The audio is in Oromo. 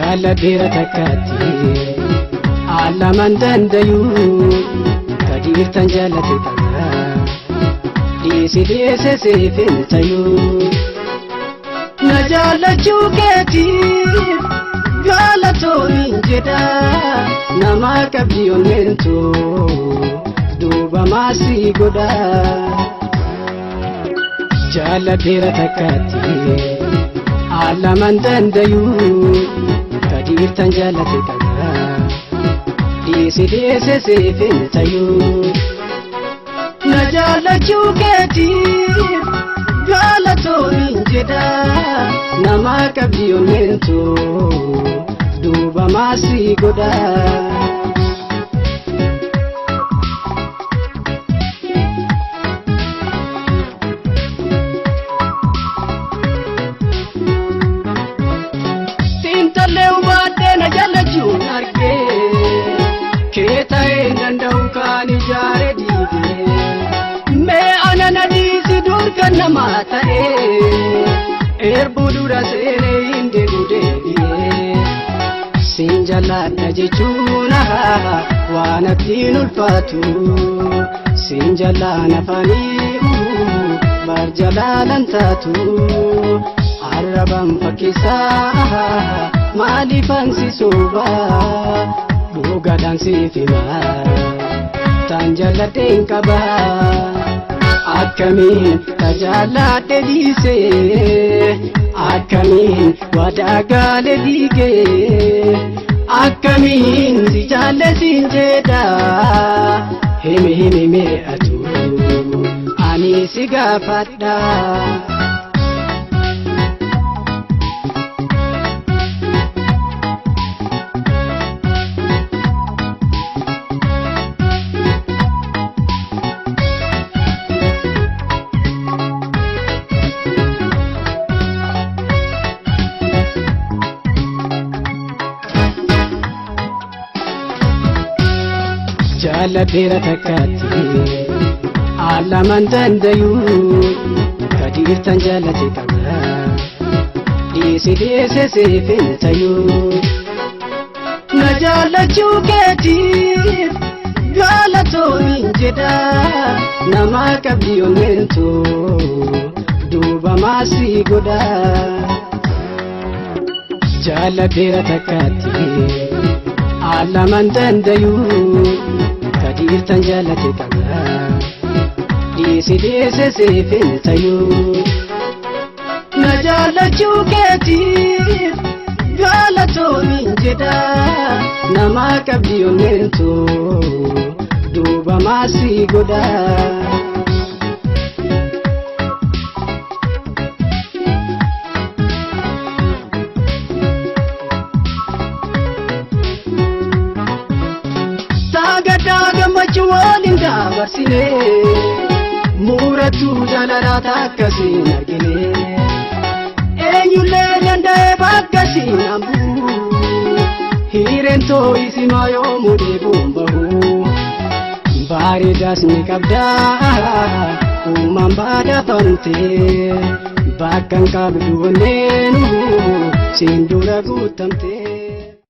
jaaladheera takkaatti alaman dandayu kadirtan jaalate qaba dhiise seefin tayu na jaalachuu keetiif galatoon jedha nama qabdi onneentu duuba maasii godha jaaladheera takkaatti alaman dandayu kadirtan jaalate qaba dhiise seefin tayu na jaalachuu keetiif galatoon jedha nama qabdi onneentu duuba maasii godha nama ta'e erbudura seene inde gude sinjalana jechuuna waan abdiin ulfaatu sinjalana fanii'u barjalaalan taatu arraban fakkisaa maalifan si sooba dhugaadhaan siif hima tan jaaladheen qaba akamin tajaaladhe dhiise akamin wadaagale dhiige akamin si jaallatin jedha hime atu ani si gaafadha jaaladheera takkaatti alaman dandayu kadirtan jaalate qaba dhiise seefin tayu na jaalachuu keetiif galatoon jedha nama qabdi onneentu duuba maasii godha jaaladheera takkaatti alaman dandayu kadirtan jaalate qaba dhiise seefin tayu na jaalachuu keetiif galatoon jedha nama qabdi onneentu duuba maasii godha walinda barsine muratu jalarata akkasin argine eenyullee danda'e bakkasin ambu hirento isimayo mudeebuun bahu bareedaas ni qabda uumaan baadhafamte bakkan qabdu onneenu siin dura guutamte